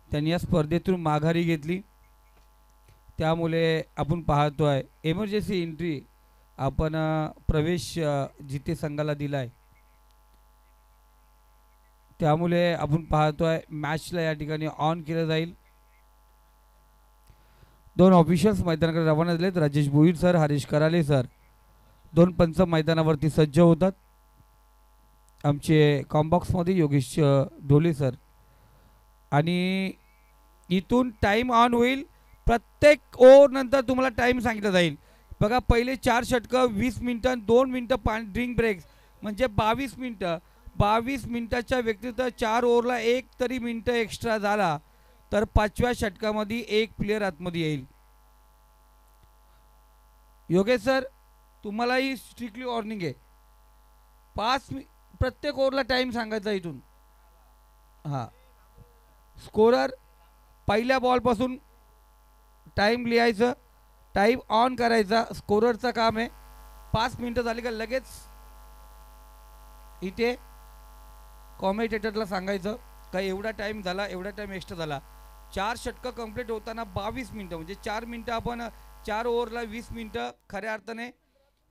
त्यांनी या स्पर्धेतून माघारी घेतली. त्यामुळे आपण पाहतोय एमर्जन्सी एंट्री आपण प्रवेश जिथे संघाला दिला आहे. त्यामुळे आपण पाहतोय मॅचला या ठिकाणी ऑन केलं जाईल. दोन ऑफिशियल्स मैदानाकडे रवाना झालेत. राजेश भोईर सर, हरीश कराले सर. दोन पंच मैदानावरती सज्ज होतात. आमचे कॉम्बॉक्समध्ये योगेश ढोले सर. आणि इथून टाइम ऑन होईल. प्रत्येक ओव्हर नंतर तुम्हाला टाइम सांगितला जाईल. बघा पहिले 4 षटकं 20 मिनिटं, 2 मिनिटं पाणी ड्रिंक ब्रेक्स म्हणजे 22 मिनिटं. 22 मिनिटाच्या व्यतिरिक्त 4 ओव्हरला एक तरी मिनिटं एक्स्ट्रा झाला तर 5व्या षटकामध्ये एक प्लेयर आतमध्ये येईल. योगेश सर तुम्हालाही स्ट्रिक्टली वॉर्निंग आहे. 5 प्रत्येक ओव्हरला टाइम सांगायचा इथून. हां स्कोरर पहिल्या बॉलपासून टाइम लिहायचं, टाइम ऑन करायचा. स्कोररचं काम आहे. 5 मिनिटं झाली का लगेच इथे कॉमेंटेटरला सांगायचं का एवढा टाइम झाला, एवढा टाइम एक्स्ट्रा झाला. 4 षटकं कंप्लीट होताना 22 मिनिटं म्हणजे 4 मिनिटं आपण 4 ओव्हरला 20 मिनिटं खऱ्या अर्थाने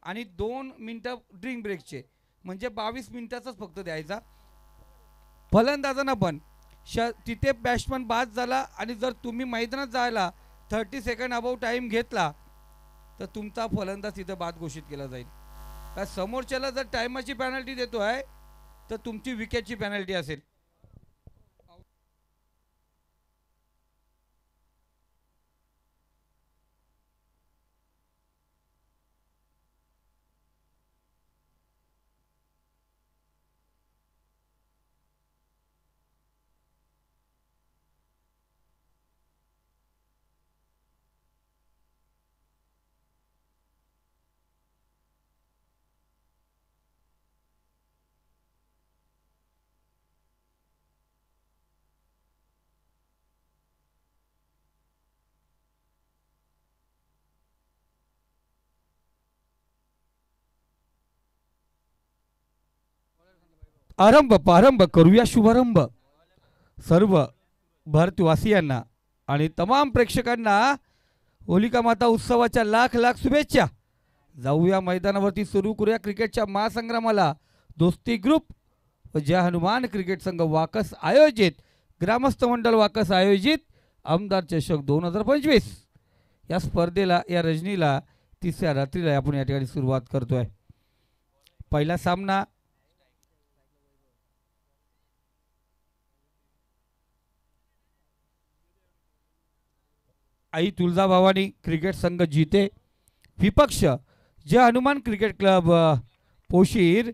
आणि 2 मिनिटं ड्रिंक ब्रेकचे म्हणजे 22 मिनिटाचाच फक्त द्यायचा. फलंदाजांना पण तिथे बॅट्समन बाद झाला आणि जर तुम्ही मैदानात जायला 30 सेकंड अबाव टाइम घेतला तर तुमचा फलंदाज तिथे बाद घोषित केला जाईल. का समोरच्याला जर टाइमाची पेनल्टी देतो आहे तर तुमची विकेटची पेनल्टी असेल. प्रारंभ करूया शुभारंभ. सर्व भारतवासियांना आणि तमाम प्रेक्षकांना होलिका माता उत्सवाच्या लाख लाख शुभेच्छा. जाऊया मैदानावरती, सुरू करूया क्रिकेटच्या महासंग्रामाला. दोस्ती ग्रुप व जय हनुमान क्रिकेट संघ वाकस आयोजित, ग्रामस्थ मंडळ वाकस आयोजित आमदार चषक 2025 या स्पर्धेला, या रजनीला, तिसऱ्या रात्रीला आपण या ठिकाणी सुरुवात करतोय. पहिला सामना आई तुळजाभवानी क्रिकेट संघ जीते विपक्ष जय हनुमान क्रिकेट क्लब पोशीर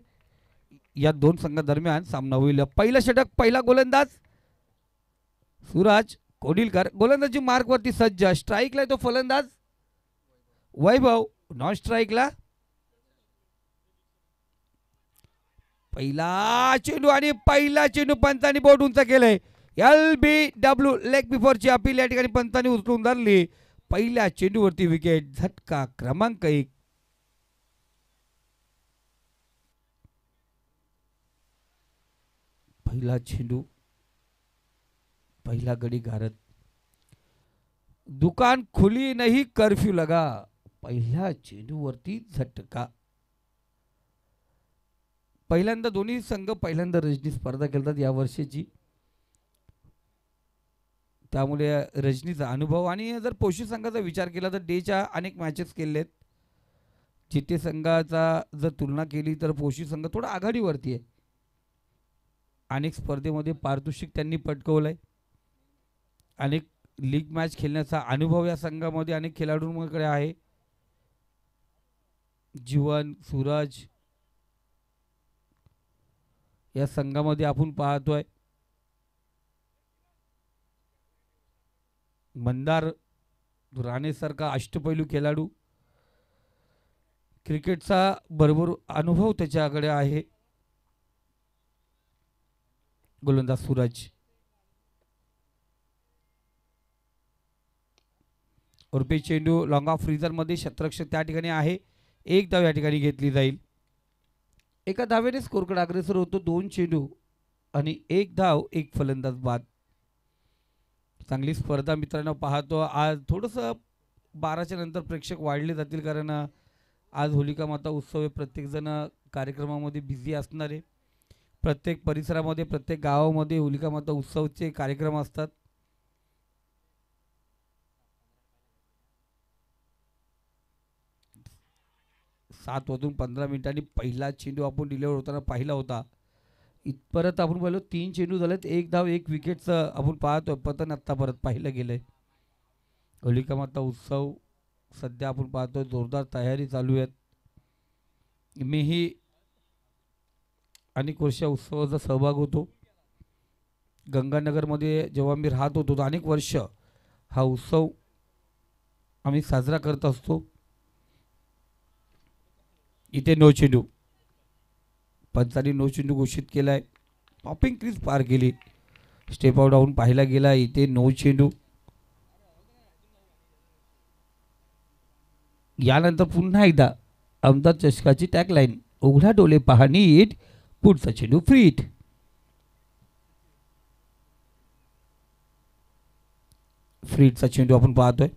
या दोन संघादरम्यान सामना होईल. पहिला षटक, पहिला गोलंदाज सूरज कोडिलकर. गोलंदाजी मार्कवरती सज्ज. स्ट्राईकला तो फलंदाज वैभव. नॉन स्ट्राईकला पहिला चेंडू आणि पहिला चेंडू पंचांनी बोट उंच केलंय. LBW लेग बिफोरची अपील या ठिकाणी पंतांनी उचलून धरली. पहिल्या चेंडूवरती विकेट. झटका क्रमांक 1. पहिला चेंडू, पहिला गडी घारत. दुकान खुली नाही, कर्फ्यू लगा. पहिल्या चेंडूवरती झटका. पहिल्यांदा दोन्ही संघ पहिल्यांदा रजनी स्पर्धा खेळतात या वर्षीची. त्यामुळे रजनीचा अनुभव आणि जर पोशी संघाचा विचार केला तर डेच्या अनेक मॅचेस केलेत. जिथे संघाचा जर तुलना केली तर पोशी संघ थोडा आघाडीवरती आहे. अनेक स्पर्धेमध्ये पारितोषिक त्यांनी पटकवलंय. अनेक लीग मॅच खेळण्याचा अनुभव या संघामध्ये अनेक खेळाडूंकडे आहे. जीवन, सूरज या संघामध्ये आपण पाहतोय. मंदार राणेसारखा अष्टपैलू खेळाडू. क्रिकेटचा भरपूर अनुभव त्याच्याकडे आहे. गोलंदाज सूरज. उर्पे चेंडू लॉंग ऑफ फ्रीजरमध्ये क्षेत्ररक्षक त्या ठिकाणी आहे. एक धाव या ठिकाणी घेतली जाईल. एका धावेने स्कोरकडे अग्रेसर होतो. 2 चेंडू आणि 1 धाव, 1 फलंदाज बाद. चांगली स्पर्धा मित्रांनो पाहतो. आज थोडंसं 12च्या नंतर प्रेक्षक वाढले जातील, कारण आज होलिका माता उत्सव आहे. प्रत्येकजण कार्यक्रमामध्ये बिझी असणार आहे. प्रत्येक परिसरामध्ये, प्रत्येक गावामध्ये होलिका माता उत्सवचे कार्यक्रम असतात. 7:15 पहिला चेंडू आपण डिलिव्हर होताना पाहिला होता. इथपर्यंत आपण पाहिलो 3 चेंडू झालेत, 1 धाव 1 विकेटचं आपण पाहतोय पतन आत्ता परत पाहिलं गेलंय. होलिका माता उत्सव सध्या आपण पाहतोय जोरदार तयारी चालू आहेत. मीही अनेक वर्ष उत्सवाचा सहभाग होतो. गंगानगरमध्ये जेव्हा मी राहत होतो तर अनेक वर्ष हा उत्सव आम्ही साजरा करत असतो. इथे नो चेंडू, पंचांनी नो चेंडू घोषित केलाय. पॉपिंग क्रीज पार केली, स्टेप आउट डाऊन पाहिला गेला. इथे नो चेंडू. यानंतर पुन्हा एकदा अहमदाबाद चषकाची टॅगलाईन, उघडा डोळे पहा नीट, पुढचा चेंडू फ्रीट. फ्रीटचा चेंडू आपण पाहतोय.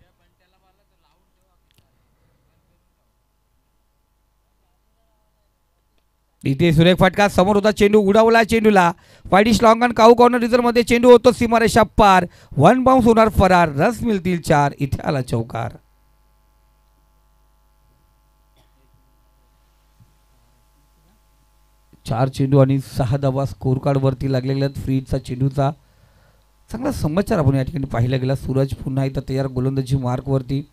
इथे सुरेख फटका, समोर होता चेंडू, उडावला चेंडूला. वाईडिश लॉंग आणि काऊ कॉर्नर रिझर्व मध्ये चेंडू होतो सीमारेषा पार. 1 बाउन्स होणार फरार, रस मिळतील 4. इथे आला चौकार. चार चेंडू आणि 6 धावा स्कोर कार्ड वरती लागलेल्या फ्रीटचा चेंडूचा चांगला समाचार आपण या ठिकाणी पाहिला गेला. सूरज पुन्हा एकदा तयार गोलंदाजी मार्क वरती.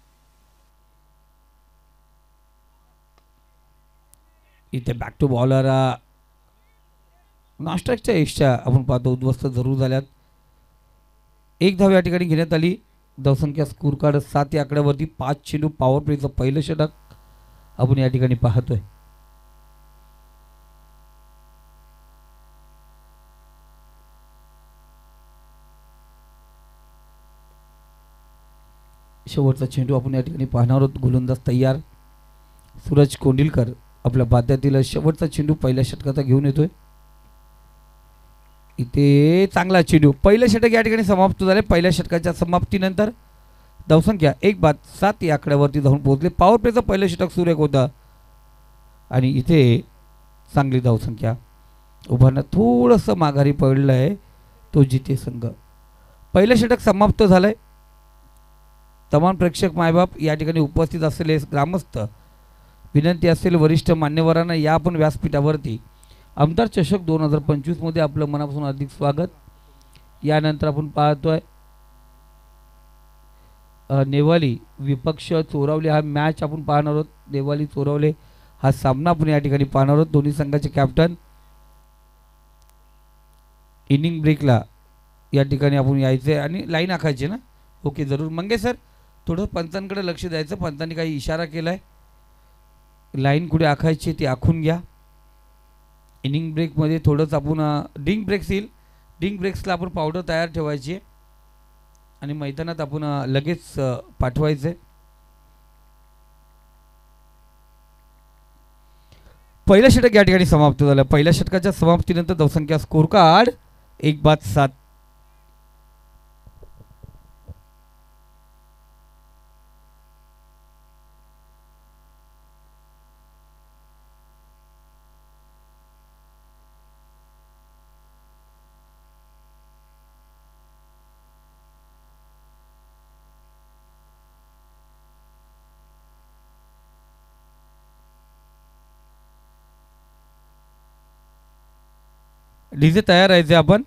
इथे बॅक टू बॉलर नॉस्ट्राईकच्या एजच्या आपण पाहतो उद्ध्वस्त जरूर झाल्यात. 1 धाव या ठिकाणी घेण्यात आली. धावसंख्या स्कोर कार्ड 7 या आकड्यावरती. 5 चेंडू पॉवर प्लेचं पहिलं षटक आपण या ठिकाणी पाहतोय. शेवटचा चेंडू आपण या ठिकाणी पाहणार आहोत. गोलंदाज तयार. सूरज कोंडिलकर आपल्या बाद्यातील शेवटचा चेंडू पहिल्या षटकाचा घेऊन येतोय. इथे चांगला चेंडू, पहिलं षटक या ठिकाणी समाप्त झाले. पहिल्या षटकाच्या समाप्तीनंतर धावसंख्या 1-7 या आकड्यावरती जाऊन पोहोचले. पॉवर प्लेचं पहिलं षटक सुरेख होतं आणि इथे चांगली धावसंख्या उभारण्यात थोडंसं माघारी पडलं आहे तो जिथे संघ. पहिलं षटक समाप्त झालंय. तमाम प्रेक्षक मायबाप या ठिकाणी उपस्थित असलेले ग्रामस्थ, विनंती असेल वरिष्ठ मान्यवरांना या आपण व्यासपीठावरती आमदार चषक 2025 मध्ये आपलं मनापासून हार्दिक स्वागत. यानंतर आपण पाहतोय नेवाली विपक्ष चोरावले हा मॅच आपण पाहणार आहोत. नेवाली चोरावले हा सामना आपण या ठिकाणी पाहणार आहोत. दोन्ही संघाचे कॅप्टन इनिंग ब्रेकला या ठिकाणी आपण यायचे आणि लाईन आखायची ना. ओके, जरूर मंगे सर, थोडं पंचांकडे लक्ष द्यायचं. पंचांनी काही इशारा केलाय, लाईन कुठे आखायची ती आखून घ्या. इनिंग ब्रेकमध्ये थोडंच आपण डिंग ब्रेक्स येईल. डिंग ब्रेक्सला आपण पावडर तयार ठेवायची आणि मैदानात आपण लगेच पाठवायचे. पहिलं षटक या ठिकाणी समाप्त झालं. पहिल्या षटकाच्या समाप्तीनंतर धावसंख्या स्कोर कार्ड 1-7. डीजे तयार राहायचे आपण.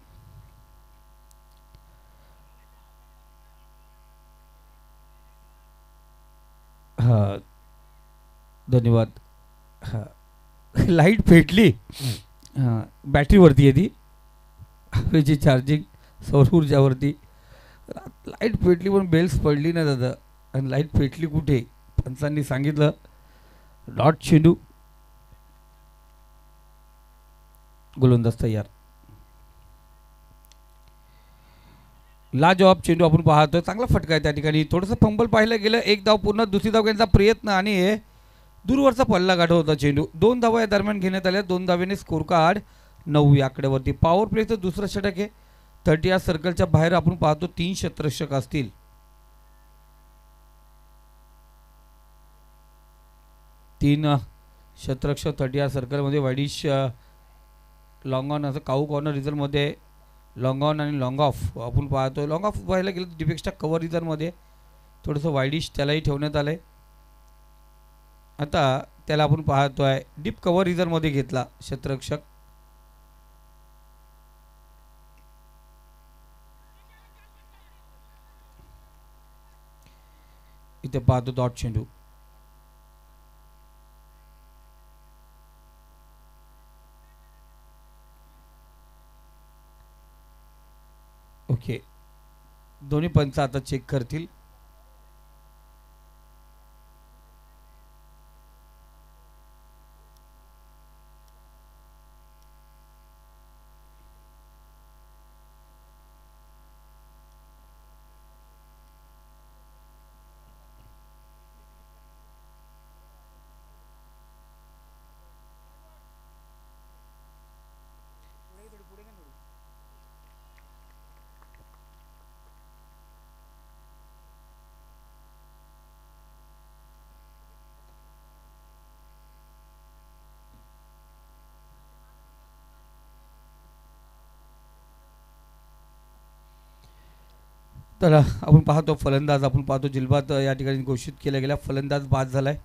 हां, धन्यवाद. हां, लाईट पेटली. हां, बॅटरीवरती आहे ती, हवेची चार्जिंग सौर ऊर्जावरती. लाईट पेटली पण बेल्स पडली ना दादा. आणि लाईट पेटली कुठे, पंचांनी सांगितलं. डॉट चेंडू, गोलंदाज तयार. लाजवाब चेंडू आपण पाहतोय. चांगला फटका आहे त्या ठिकाणी. थोडंसं फंबल पाहिलं गेलं. 1 धाव पूर्ण, दुसरी धाव घेण्याचा प्रयत्न आणि दूरवरचा पल्ला गाठत होता चेंडू. 2 धावा या दरम्यान घेण्यात आल्या. 2 धावेने स्कोर कार्ड 9 या आकड्यावरती. पॉवर प्लेचं दुसरं षटक आहे. 30 या सर्कलच्या बाहेर आपण पाहतो 3 क्षेत्ररक्षक असतील. तीन क्षेत्ररक्षक 30 या सर्कलमध्ये वाईडिश लॉंग ऑन असं काऊ कॉर्नर रिझनमध्ये लॉंग ऑन आणि लॉंग ऑफ आपण पाहतो. लॉंग ऑफ पाहायला गेलं तर डिपेक्स्टा कव्हर रिझनमध्ये थोडंसं वाईडिश त्यालाही ठेवण्यात आलं आहे. आता त्याला आपण पाहतो आहे डीप कव्हर रिझनमध्ये घेतला क्षेत्ररक्षक. इथे पाहतो डॉट चेंडू. ओके, दोन्ही पंच आता चेक करतील. तर आपण पाहतो फलंदाज आपण पाहतो जिल्बात या ठिकाणी घोषित केला गेला. फलंदाज बाद झालाय.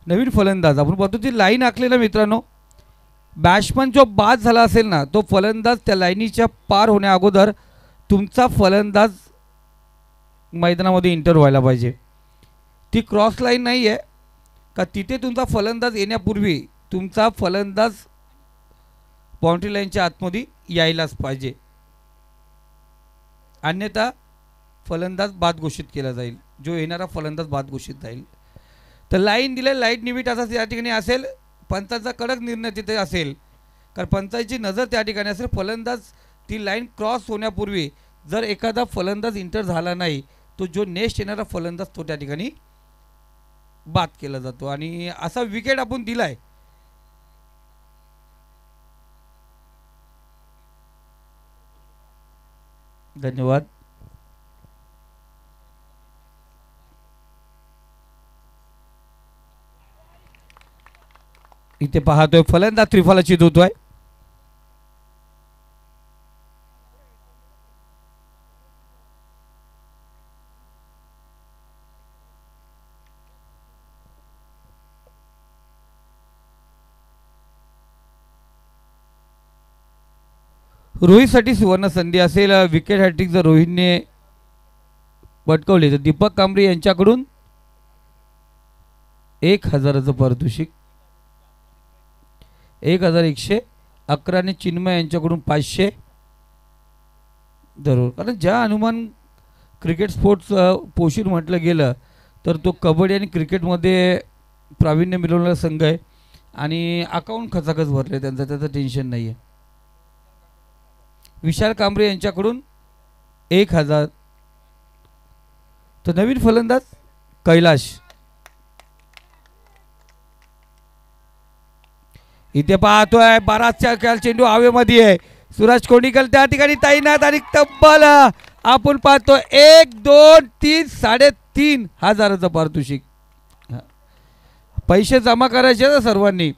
नवीन फलंदाज आपण पाहतो ती लाईन आखली ना मित्रांनो. बॅट्समन जो बाद झाला असेल ना तो फलंदाज त्या लाईनीच्या पार होण्या अगोदर तुमचा फलंदाज मैदानामध्ये इंटर व्हायला पाहिजे. ती क्रॉस लाईन नाही आहे का तिथे तुमचा फलंदाज येण्यापूर्वी तुमचा फलंदाज बाउंड्री लाईनच्या आतमध्ये यायलाच पाहिजे, अन्यथा फलंदाज बाद घोषित केला जाईल. जो येणारा फलंदाज बाद घोषित जाईल. तर लाईन दिले लाईट निमिट असा या ठिकाणी असेल. पंचाचा कडक निर्णय तिथे असेल कारण पंचाची नजर त्या ठिकाणी असेल. फलंदाज ती लाईन क्रॉस होण्यापूर्वी जर एखादा फलंदाज इंटर झाला नाही तो जो नेक्स्ट येणारा फलंदाज तो त्या ठिकाणी बाद केला जातो आणि असा विकेट आपण दिलाय. धन्यवाद. इथे पाहतोय फलंदाज त्रिफलाची धुतोय. रोहितसाठी सुवर्ण संधी असेल. विकेट हॅट्रिक जर रोहितने पटकावली तर दीपक कांबळे यांच्याकडून 1000चं पारितोषिक, 1111 आणि चिन्मय यांच्याकडून 500 जरूर. कारण ज्या अनुमान क्रिकेट स्पोर्ट्स पोषण म्हटलं गेलं तर तो कबड्डी आणि क्रिकेटमध्ये प्रावीण्य मिळवलेला संघ आहे आणि अकाउंट खचाखच भरले त्यांचं, त्याचं टेन्शन नाही आहे. विशाल कांबळे यांच्याकडून 1000. तर नवीन फलंदाज कैलाश. इथे पाहतोय बराचसा खेळ चेंडू हवेमध्ये आहे. सूरज कोंडीकर त्या ठिकाणी तैनात आणि तब्बल आपण पाहतो 1 2 3 3,500चं पारितोषिक. पैसे जमा करायचे ना सर्वांनी.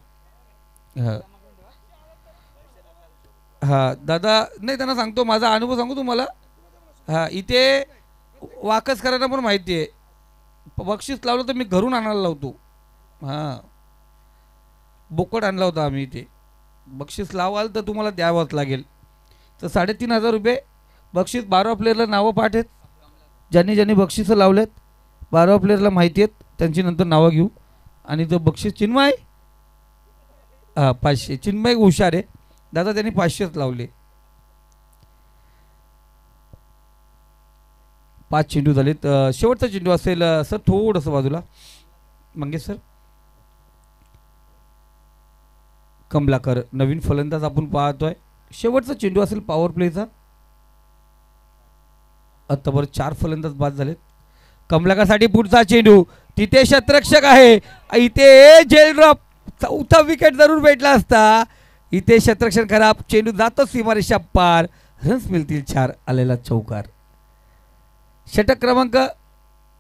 हा दादा नाही त्यांना सांगतो माझा अनुभव सांगू तुम्हाला. हा इथे वाकस करायला पण माहिती आहे. बक्षीस लावलं तर मी घरून आणायला लावतो. हां बोकड आणला होता आम्ही इथे. बक्षीस लावाल तर तुम्हाला द्यावंच लागेल. तर 3,500 रुपये बक्षीस. 12 प्लेयरला नावं पाठ आहेत. ज्यांनी ज्यांनी बक्षिसं लावलेत 12 प्लेयरला माहिती आहेत त्यांची नंतर नावं घेऊ. आणि जो बक्षीस चिन्मय 500. चिन्मय हुशार आहे दादा, त्यांनी 500च लावले. 5 चेंडू झालेत. शेवटचा चेंडू असेल सर थोडंसं बाजूला मंगेश सर. कमलाकर नवीन फलंदाज आपण पाहतोय. शेवटचा चेंडू असेल पॉवर प्लेचा. आतावर 4 फलंदाज बाद झालेत. कमलाकरसाठी पुढचा चेंडू. तिथे क्षेत्ररक्षक आहे. इथे जेल ड्रॉप. चौथा विकेट जरूर भेटला असता. इथे क्षेत्ररक्षण खराब. चेंडू जातो सीमारेषा पार रन्स मिळतील 4 आलेला चौकार. षटक क्रमांक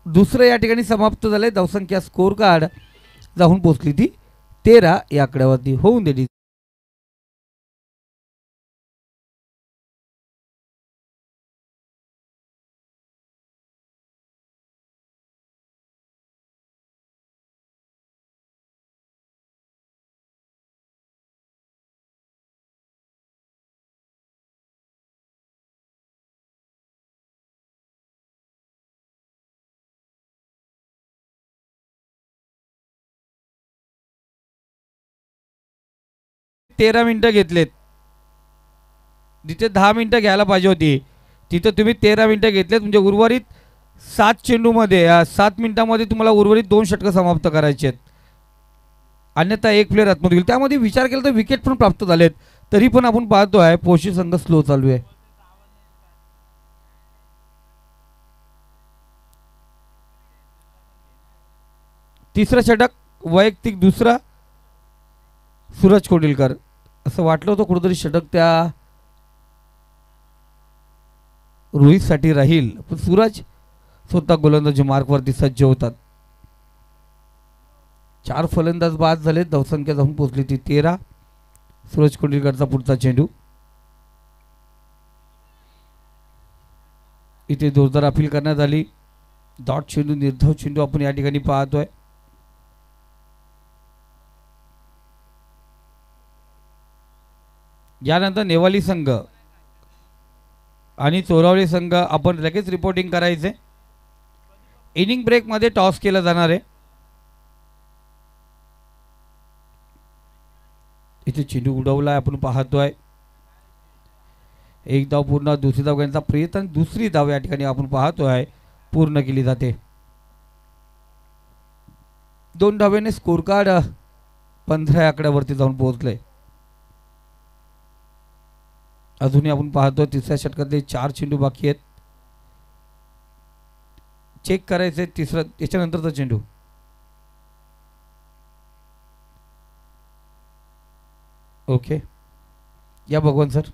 दुसरं या ठिकाणी समाप्त झाले. धावसंख्या स्कोर कार्ड जाऊन पोचली ती 13 या आकड्यावरती होऊन दिली. तेरा मिनिटं घेतलेत. जिथे 10 मिनिटं घ्यायला पाहिजे होती तिथे तुम्ही 13 मिनिटं घेतलेत. म्हणजे उर्वरित 7 चेंडूमध्ये 7 मिनिटांमध्ये तुम्हाला उर्वरित 2 षटकं समाप्त करायचे आहेत. अन्यथा एक प्लेअर आतमध्ये गेला. त्यामध्ये विचार केला तर विकेट पण प्राप्त झालेत. तरी पण आपण पाहतो आहे पोशी संघ स्लो चालू आहे. तिसरं षटक वैयक्तिक दुसरा सूरज कोंडिलकर. असं वाटलं होतं कुठेतरी षटक त्या रोहितसाठी राहील पण सूरज स्वतः गोलंदाजी मार्कवरती सज्ज होतात. 4 फलंदाज बाद झाले. धावसंख्या जाऊन पोहोचली ती 13. सूरज कोंडिलकरचा पुढचा चेंडू. इथे जोरदार अपील करण्यात आली. डॉट चेंडू निर्धाव चेंडू आपण या ठिकाणी पाहतोय. यानंतर नेवाली संघ आणि चोरावली संघ आपण लगेच रिपोर्टिंग करायचे. इनिंग ब्रेकमध्ये टॉस केला जाणार आहे. इथे चेंडू उडवलाय आपण पाहतोय. एक धाव पूर्ण. दुसरी धाव घेण्याचा प्रयत्न. दुसरी धाव या ठिकाणी आपण पाहतोय पूर्ण केली जाते. 2 धावेने स्कोर कार्ड 15 आकड्यावरती जाऊन पोहोचले. अजूनही आपण पाहतो तिसऱ्या षटकातले 4 चेंडू बाकी आहेत. चेक करायचे तिसरा याच्यानंतरचा चेंडू. ओके या भगवान सर.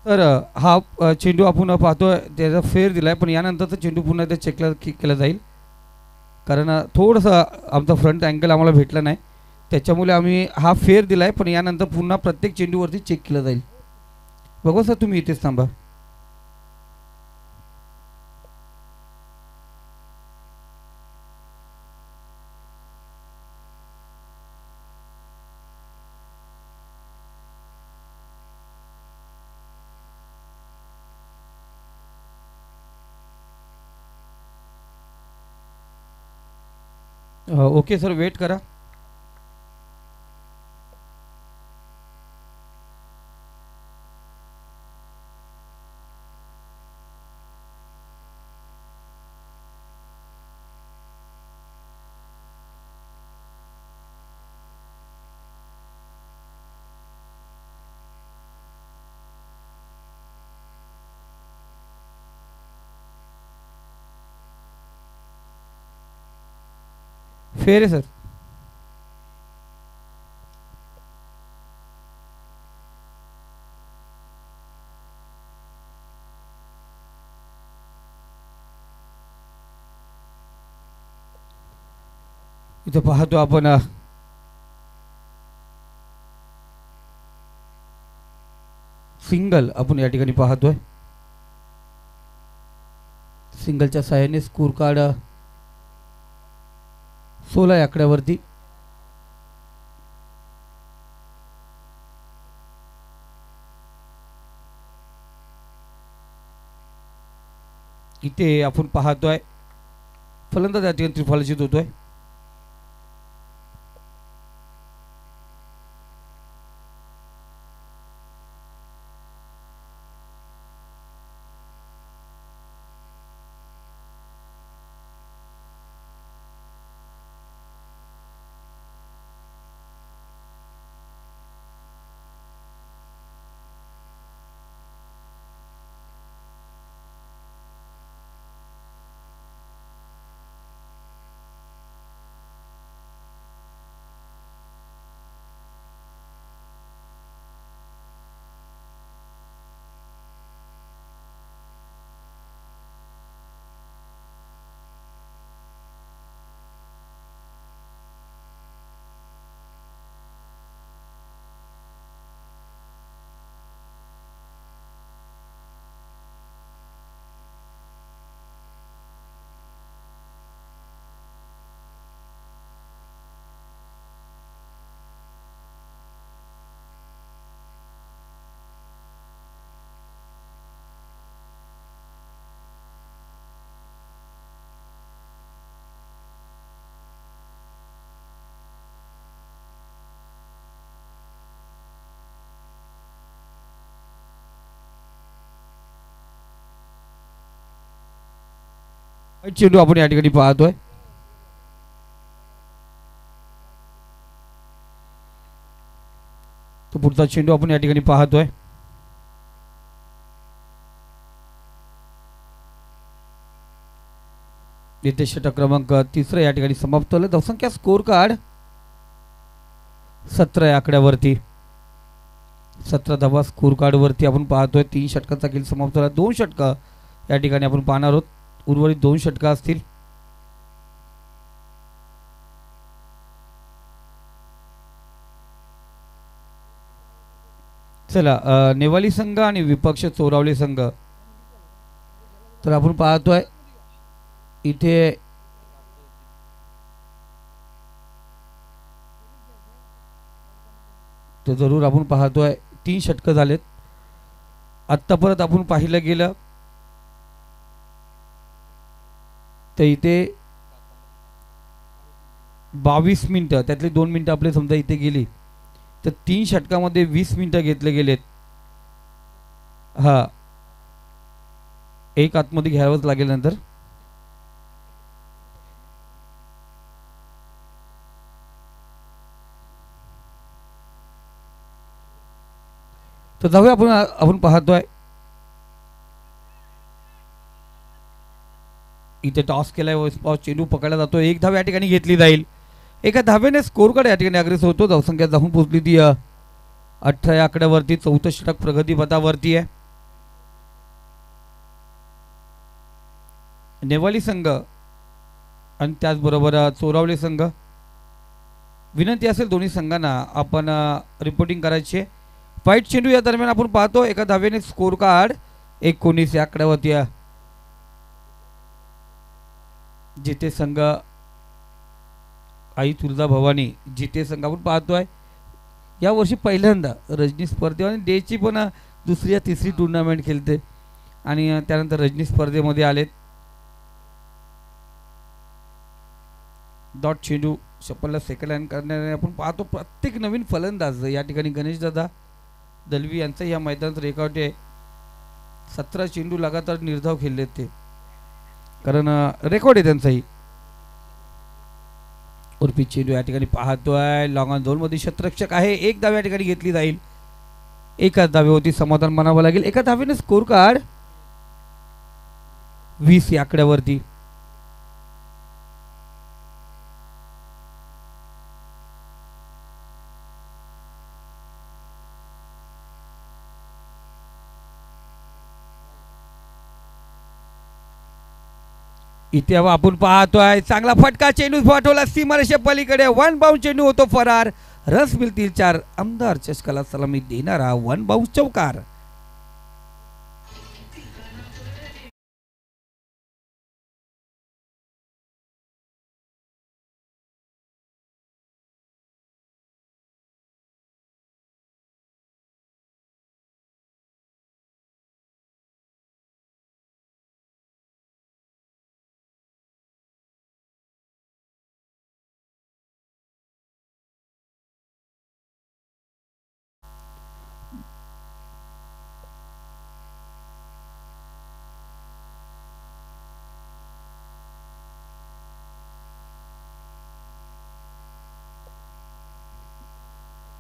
तर हा चेंडू आपण पाहतोय त्याचा फेर दिलाय पण यानंतरचा चेंडू पुन्हा ते चेक केला जाईल कारण थोडंसं आमचा फ्रंट अँगल आम्हाला भेटला नाही त्याच्यामुळे आम्ही हा फेर दिला आहे, पण यानंतर पुन्हा प्रत्येक चेंडूवरती चेक केलं जाईल. बघू सर, तुम्ही इथेच थांबा. ओके सर, वेट करा. फेर आहे सर. इथं पाहतो आपण सिंगल आपण या ठिकाणी पाहतोय. सिंगलच्या सहाय्याने स्कोर कार्ड 16 या आकड्यावरती. इथे आपण पाहतोय फलंदाज या ठिकाणी त्रिफळाशीत होतोय. चेंडू आपण या ठिकाणी पाहतोय. तो पुढचा चेंडू आपण या ठिकाणी पाहतोय. येथे षटक क्रमांक 3 या ठिकाणी समाप्त झालं. धावसंख्या स्कोर कार्ड 17 या आकड्यावरती. 17 धावा स्कोर कार्ड वरती आपण पाहतोय. 3 षटकांचा खेळ समाप्त झाला. 2 षटक या ठिकाणी आपण पाहणार आहोत. उर्वरित 2 षटक असतील. चला, नेवाली संघ आणि विपक्ष चोरावली संघ. तर आपण पाहतोय इथे तर जरूर आपण पाहतोय 3 षटकं झालेत. आत्ता परत आपण पाहिलं गेलं तर इथे 22 मिनिटं, त्यातले 2 मिनिटं आपले समजा इथे गेली तर 3 षटकामध्ये 20 मिनिटं घेतले गेलेत. हा, एक आतमध्ये घ्यावंच लागेल नंतर. तर जाऊया आपण पाहतोय इथे टॉस केलाय. चेंडू पकडला जातो. 1 धाव या ठिकाणी घेतली जाईल. एका धावेने स्कोर कार्ड या ठिकाणी अग्रेसर होतो. धावसंख्या जाऊन पोहोचली ती 18 या आकड्यावरती. 4थं षटक प्रगतीपथावरती आहे. नेवाली संघ आणि त्याचबरोबर चोरावले संघ विनंती असेल दोन्ही संघांना आपण रिपोर्टिंग करायची. फाईट चेंडू या दरम्यान आपण पाहतो एका धावेने स्कोर कार्ड 19 या आकड्यावरती जिथे संघ आई तुळजा भवानी जिथे संघ आपण पाहतोय या वर्षी पहिल्यांदा रजनी स्पर्धे आणि डेची पण दुसरी या तिसरी टुर्नामेंट खेळते आणि त्यानंतर रजनी स्पर्धेमध्ये आलेत. डॉट चेंडू शपलला सेकंड हँड करणारे आपण पाहतो प्रत्येक नवीन फलंदाज या ठिकाणी गणेशदादा दलवी यांचा या मैदानात रेकॉर्ड आहे. 17 चेंडू लगातार निर्धाव खेळलेत ते, कारण रेकॉर्ड आहे त्यांचाही. उर्फी चेंडू या ठिकाणी पाहतोय लॉंग ऑन झोन मध्ये शतरक्षक आहे. एक धाव या ठिकाणी घेतली जाईल. एकाच धावेवरती समाधान मानावं लागेल. एका धावेने स्कोर कार्ड 20 या आकड्यावरती. इथे आपण पाहतोय चांगला फटका चेंडू पाठवला सीमारेषे पलीकडे. 1 बाउंस चेंडू होतो फरार. रस मिळतील 4. आमदार चषकाला सलामी देणारा 1 बाउंस चौकार.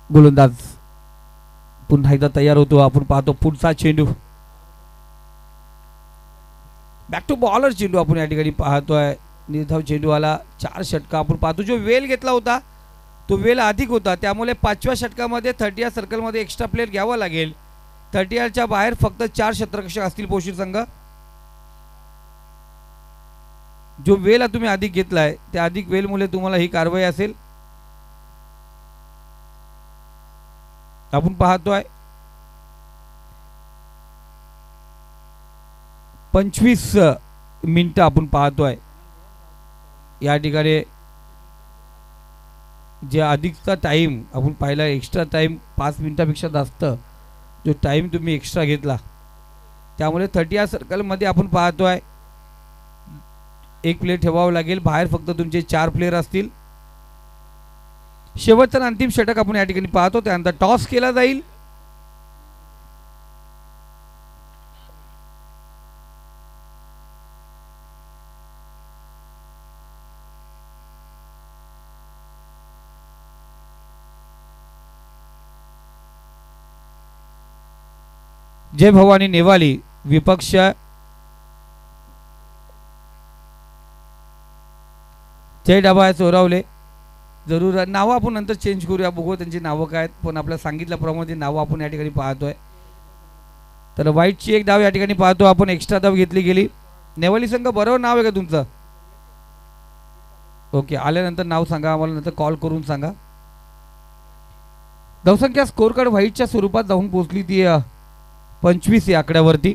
गोलंदाज पुन्हा एकदा तयार होतो. आपण पाहतो पुढचा चेंडू बॅक टू बॉलर चेंडू आपण या ठिकाणी पाहतोय. निर्धाव चेंडू आला. 4 षटका आपण पाहतो. जो वेल घेतला होता तो वेल अधिक होता, त्यामुळे 5व्या षटकामध्ये 30 या सर्कलमध्ये एक्स्ट्रा प्लेयर घ्यावा लागेल. 30 याच्या बाहेर फक्त 4 क्षेत्ररक्षक असतील पोषित संघ. जो वेल तुम्ही अधिक घेतलाय त्या अधिक वेलमुळे तुम्हाला ही कारवाई असेल. आपण पाहतोय 25 मिनिटं आपण पाहतोय या ठिकाणी. जे अधिकचा टाइम आपण पाहिला एक्स्ट्रा टाइम 5 मिनिटापेक्षा जास्त जो टाइम तुम्ही एक्स्ट्रा घेतला, त्यामुळे 30 या सर्कलमध्ये आपण पाहतोय एक प्लेयर ठेवावं लागेल. बाहेर फक्त तुमचे 4 प्लेयर असतील. शेवटचा अंतिम षटक आपण या ठिकाणी पाहतो. त्यानंतर टॉस केला जाईल. जय भवानी नेवाली विपक्ष जय डाबा चोरावले. जरूर नावं आपण नंतर चेंज करूया, बघू त्यांची नावं काय आहेत, पण आपल्याला सांगितल्याप्रमाणे नावं आपण या ठिकाणी पाहतोय. तर वाईटची एक धाव या ठिकाणी पाहतो आपण. एक्स्ट्रा धाव घेतली गेली. नेवाली संघ बरोबर नाव आहे का तुमचं? ओके, आल्यानंतर नाव सांगा आम्हाला, नंतर कॉल करून सांगा. धावसंख्या स्कोर कार्ड व्हाईटच्या स्वरूपात जाऊन पोहोचली ती 25 या आकड्यावरती.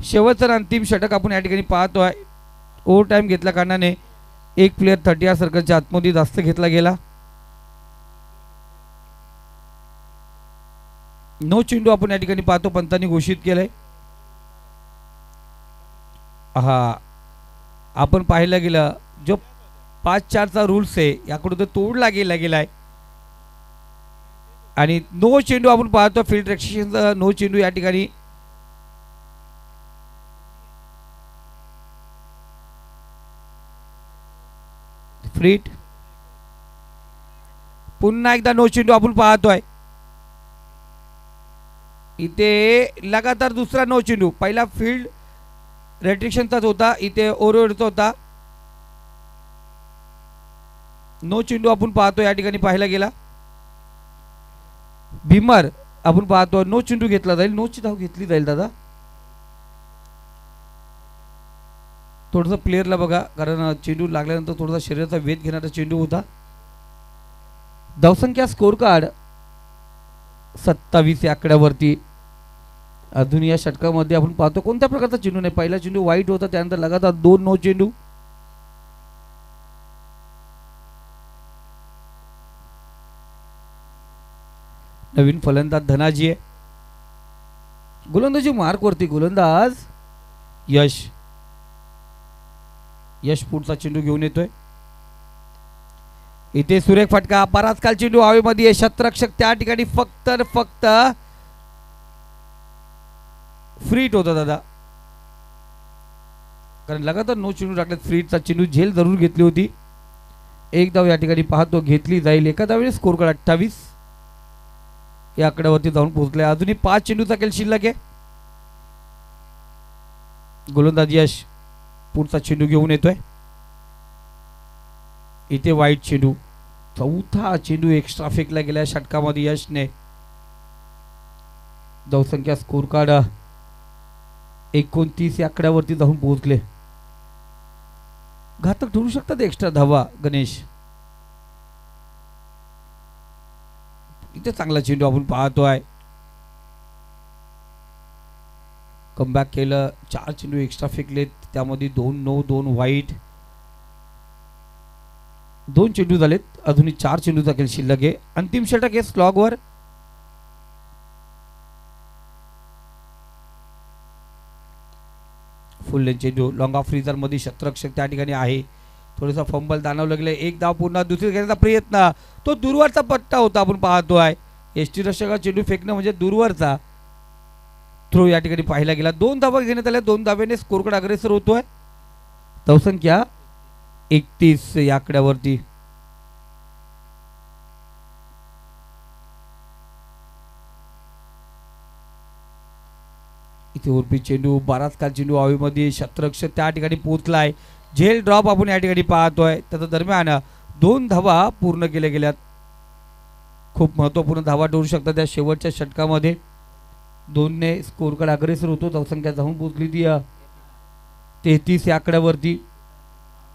शेवटचा अंतिम षटक आपण या ठिकाणी पाहतोय. ओव्हर टाइम घेतल्या कारणाने एक प्लेयर 30 या सर्कलच्या आतमध्ये जास्त घेतला गेला. नो चेंडू आपण या ठिकाणी पाहतो पंतांनी घोषित केलंय. हा आपण पाहायला गेलं जो 5-4चा रूल्स आहे याकडून तो तोडला गेलाय आणि नो चेंडू आपण पाहतो. फील्ड रेस्ट्रिक्शनचा नो चेंडू या ठिकाणी फ्रीट. पुन्हा एकदा नो चेंडू आपण पाहतोय. इथे लगातार दुसरा नो चेंडू. पहिला फील्ड रेस्ट्रिक्शनचाच होता, इथे ओव्हरचा होता. नो चेंडू आपण पाहतो या ठिकाणी पाहायला गेला. भीमर आपण पाहतो नो चेंडू घेतला जाईल. नो ची धाव घेतली जाईल दादा. थोडंसं प्लेयरला बघा, कारण चेंडू लागल्यानंतर थोडासा शरीराचा वेध घेणारा चेंडू होता. धावसंख्या स्कोर कार्ड 27 या आकड्यावरती. अजून या षटकामध्ये आपण पाहतो कोणत्या प्रकारचा चेंडू नाही. पहिला चेंडू वाईट होता, त्यानंतर लगातार 2 नो चेंडू. नवीन फलंदाज धनाजी आहे. गोलंदाजी मार्क वरती गोलंदाज यश. यश पुढचा चेंडू घेऊन येतोय. इथे सुरेख फटका. बराच काल चेंडू हवेमध्ये. शतरक्षक त्या ठिकाणी फक्त फ्रीट होता दादा, कारण लगातार नो चेंडू टाकले. फ्रीटचा चेंडू झेल जरूर घेतली होती. एक धाव या ठिकाणी पाहतो घेतली जाईल. एका धावेने स्कोर कार्ड 28 या आकड्यावरती जाऊन पोहोचले. अजूनही 5 चेंडूचा खेळ शिल्लक आहे. गोलंदाज यश पुढचा चेंडू घेऊन येतोय. इथे वाईट चेंडू. चौथा चेंडू एक्स्ट्रा फेकला गेला षटकामध्ये यशने. धावसंख्या स्कोर कार्ड 29 या आकड्यावरती जाऊन पोहोचले. घातक ठरू शकतात एक्स्ट्रा धावा गणेश. इथे चांगला चेंडू आपण पाहतोय. कमबॅक केलं. 4 चेंडू एक्स्ट्रा फेकलेत, त्यामध्ये 2 नो 2 वाईट. 2 चेंडू झालेत. अजूनही 4 चेंडूचा खेळ शिल्लक आहे. अंतिम षटक आहे स्लॉगवर. फुल लेन चेंडू. लॉंग ऑफ फ्रीजर मध्ये शतरक्षक त्या ठिकाणी आहे. थोडासा फंबल दानवलं गेलं. एक धाव पुन्हा दुसरी घेण्याचा प्रयत्न. तो दूरवरचा पट्टा होता आपण पाहतोय. एसटी रक्षका चेंडू फेकणं म्हणजे दूरवरचा थ्रो या ठिकाणी पाहिला गेला. 2 धावा घेण्यात आल्या. 2 धाव्याने स्कोरकडे अग्रेसर होतोय. धावसंख्या 31 या आकड्यावरती. इथे उर्पी चेंडू. बराच काल चेंडू हवेमध्ये. शतरक्षक त्या ठिकाणी पोहोचलाय. झेल ड्रॉप आपण या ठिकाणी पाहतोय. त्याच्या दरम्यान 2 धावा पूर्ण केल्या गेल्यात. खूप महत्वपूर्ण धावा ठरू शकतात त्या शेवटच्या षटकामध्ये. 2 ने स्कोरकडे अग्रेसर होतो. धावसंख्या जाऊन पोहोचली ती 33 या आकड्यावरती.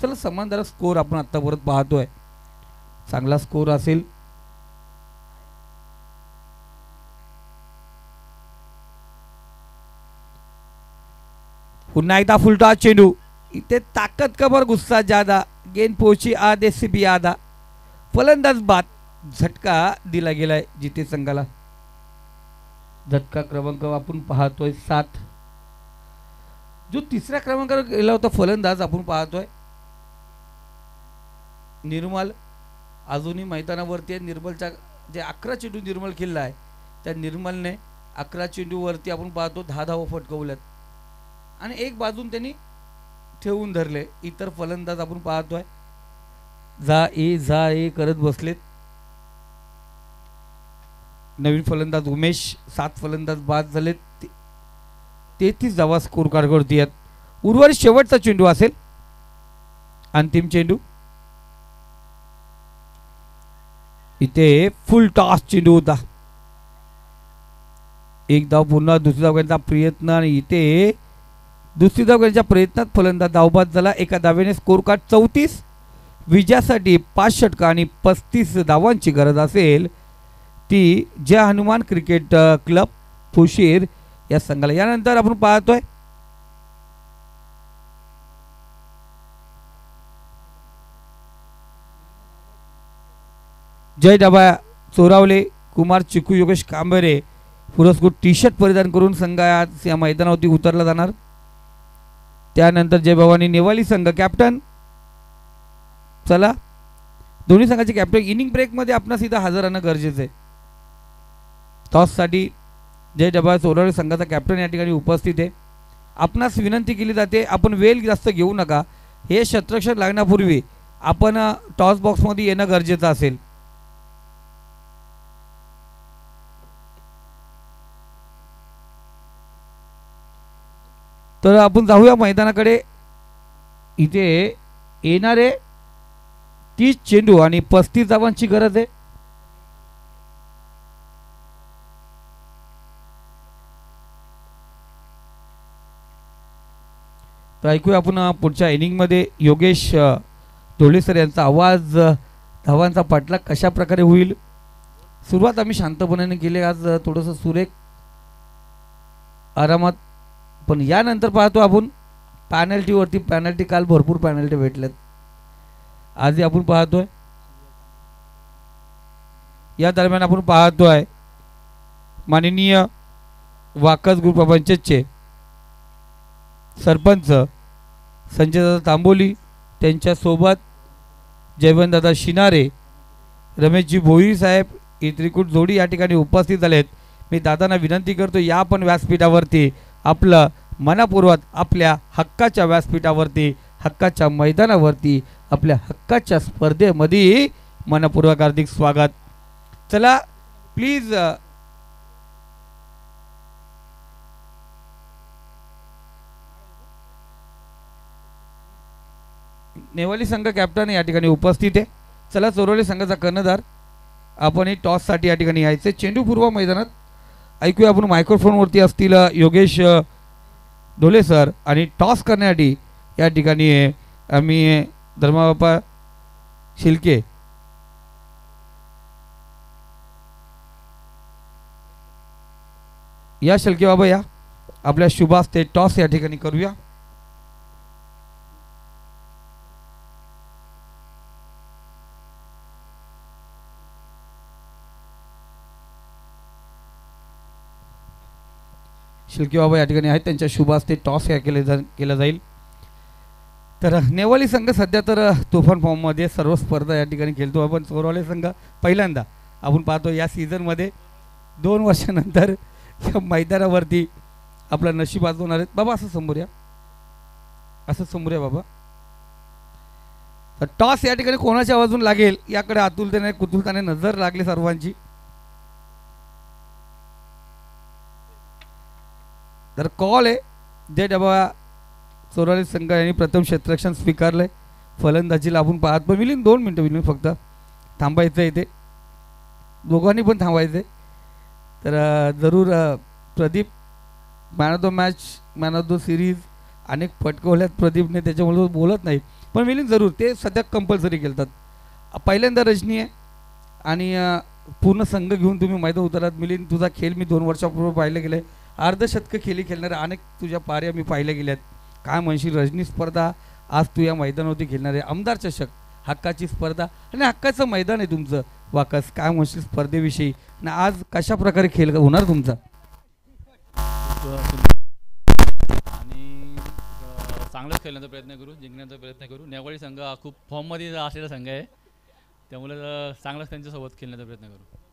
चला समानदार स्कोर आपण आतापर्यंत पाहतोय. चांगला स्कोर असेल. पुन्हा एकदा फुलटा चेंडू. इथे ताकद कमर गुस्सा ज्यादा. गेंद पोहोची आधे से भी आधा. फलंदाज बाद. झटका दिला गेलाय जिथे संघाला. झटका क्रमांक आपण पाहतोय 7. जो तिसऱ्या क्रमांकावर गेला होता फलंदाज आपण पाहतोय निर्मल. अजूनही मैदानावरती आहे. निर्मलच्या जे 11 चेंडू निर्मल खेळला आहे त्या निर्मलने 11 चेंडूवरती आपण पाहतो 10 धावा फटकवल्यात आणि एक बाजून त्यांनी ठेवून धरले. इतर फलंदाज आपण पाहतोय जा ए करत बसलेत. नवीन फलंदाज उमेश. 7 फलंदाज बाद झालेत. 33 धावा स्कोर कार्ड करती आहेत. उर्वरित शेवटचा चेंडू असेल. अंतिम चेंडू. इथे फुल टॉस चेंडू होता. एक धाव पुन्हा दुसरी धाव घेण्याचा प्रयत्न आणि इथे दुसरी धाव घेण्याच्या प्रयत्नात फलंदाज धावबाद झाला. एका धावेने स्कोर कार्ड 34. विजयासाठी 5 षटका आणि 35 धावांची गरज असेल ती जय हनुमान क्रिकेट क्लब फुशीर या संघाला. यानंतर आपण पाहतोय जय डबा चोरावले, कुमार चिकू, योगेश कांबरे पुरस्कृत टी शर्ट परिधान करून संघ आज या मैदानावरती उतरला जाणार. त्यानंतर जय भवानी नेवाली संघ कॅप्टन. चला दोन्ही संघाचे कॅप्टन इनिंग ब्रेक मध्ये आपणास इथं हजर राहणं गरजेचं आहे. टॉस साठी जय डबा चोरावले संघाचा कॅप्टन या ठिकाणी उपस्थित आहे. आपणास विनंती केली जाते आपण वेळ जास्त घेऊ नका. हे शतरक्षक लागण्यापूर्वी आपण टॉस बॉक्स मध्ये येणं गरजेचं असेल. तर आपण जाऊया मैदानाकडे. इथे येणारे 30 चेंडू आणि 35 धावांची गरज आहे. तर ऐकूया आपण पुढच्या इनिंग मध्ये योगेश ढोले सर यांचा आवाज धावांचा पाठलाग कशा प्रकारे होईल. सुरुवात आम्ही शांतपणाने केली आज, थोडंसं सुरेख आरामात. पण यानंतर पाहतो आपण पॅनल्टीवरती पॅनल्टी, काल भरपूर पॅनल्टी भेटल्यात. आजही आपण पाहतोय. या दरम्यान आपण पाहतोय माननीय वाकस ग्रुप पंचायतचे सरपंच संजयदादा तांबोली, त्यांच्यासोबत जयवंतदादा शिनारे, रमेशजी भोईर साहेब ही त्रिकूट जोडी या ठिकाणी उपस्थित झालेत. मी दादांना विनंती करतो या पण व्यासपीठावरती आपलं मनापूर्वक आपल्या हक्काच्या व्यासपीठावरती, हक्काच्या मैदानावरती, आपल्या हक्काच्या स्पर्धेमध्ये मनपूर्वक हार्दिक स्वागत. चला प्लीज नेवाली संघ कॅप्टन या ठिकाणी उपस्थित आहे. चला चोरवले संघाचा कर्णधार आपण टॉससाठी या ठिकाणी यायचे. चेंडू पूर्व मैदानात ऐकूया आपण मायक्रोफोनवरती असतील योगेश ढोले सर. आणि टॉस करण्यासाठी या ठिकाणी आम्ही धर्माबापा शिलके या शिलके बाबा या आपल्या शुभास ते टॉस या ठिकाणी करूया. शिलके बाबा या ठिकाणी आहेत, त्यांच्या शुभास ते टॉस या केला जाईल. तर नेवाली संघ सध्या तर तुफान फॉर्ममध्ये सर्व स्पर्धा या ठिकाणी खेळतो. आपण चोरवाले संघ पहिल्यांदा आपण पाहतो या सीझनमध्ये 2 वर्षानंतर या मैदानावरती आपला नशीब आजवणार आहेत. बाबा असं समोर या, असं समोर या बाबा. तर टॉस या ठिकाणी कोणाच्या बाजून लागेल याकडे आतुरतेने कुतूहलाने नजर लागली सर्वांची. तर कॉल आहे जे डबा चोरवाले संघ यांनी प्रथम क्षेत्ररक्षण स्वीकारलंय. फलंदाजीला आपण पाहत पण विलीन 2 मिनटं विलीन फक्त थांबायचं आहे, ते दोघांनी पण थांबायचं आहे. तर जरूर Pradeep man of the match, man of the series अनेक पटकवल्यात प्रदीपने, त्याच्यामुळे बोलत नाही. पण मिलिंद जरूर ते सध्या कंपल्सरी खेळतात. पहिल्यांदा रजनी आहे आणि पूर्ण संघ घेऊन तुम्ही मैदान उतरलात. मिलिंद तुझा खेळ मी 2 वर्षापूर्वी पाहिलं गेलं आहे. अर्धशतकं खेळणाऱ्या अनेक तुझ्या पाऱ्या मी पाहिल्या गेल्यात. काय म्हणशील रजनी स्पर्धा आज तू या मैदानावरती खेळणारे आमदार चषक हक्काची स्पर्धा आणि हक्काचं मैदान आहे तुमचं वाकस. काय म्हणशील स्पर्धेविषयी आणि आज कशा प्रकारे खेळ होणार तुमचा? आणि चांगलंच खेळण्याचा प्रयत्न करू, जिंकण्याचा प्रयत्न करू. नेवाळी संघ हा खूप फॉर्ममध्ये असलेला संघ आहे, त्यामुळे चांगलाच त्यांच्यासोबत खेळण्याचा प्रयत्न करू.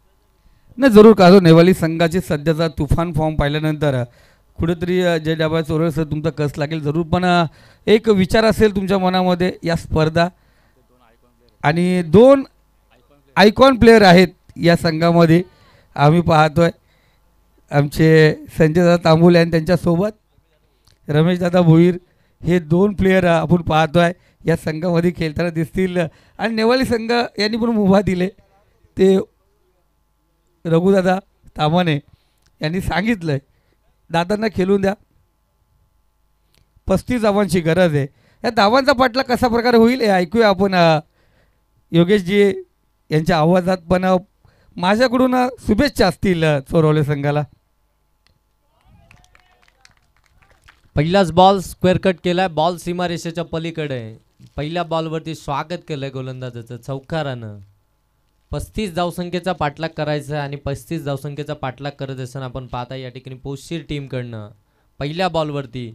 नाही जरूर का नेवाली संघाचे सध्याचा तुफान फॉर्म पाहिल्यानंतर कुठेतरी जे डबा चोरवले सर तुमचा कस लागेल जरूर. पण एक विचार असेल तुमच्या मनामध्ये या स्पर्धा आणि 2 आयकॉन प्लेयर आहेत या संघामध्ये. आम्ही पाहतोय आमचे संजयदादा तांबोले आणि त्यांच्यासोबत रमेशदादा भोईर हे 2 प्लेयर आपण पाहतोय या संघामध्ये खेळताना दिसतील. आणि नेवाली संघ यांनी पण मुभा दिले, ते रघुदादा तामाने यांनी सांगितलंय दादांना खेळून द्या, 35 धावांची गरज आहे. या धावांचा पाठला कसा प्रकारे होईल हे ऐकूया आपण योगेशजी यांच्या आवाजात. पण माझ्याकडून शुभेच्छा असतील चोरवले संघाला. पहिलाच बॉल स्क्वेअर कट केलाय, बॉल सीमारेषेच्या पलीकडे. पहिल्या बॉलवरती स्वागत केलंय गोलंदाजाचं चौकारानं. 35 धावसंख्येचा पाठलाग करायचा आणि 35 धावसंख्येचा पाठलाग करत असताना आपण पाहता या ठिकाणी पोशीर टीमकडनं पहिल्या बॉलवरती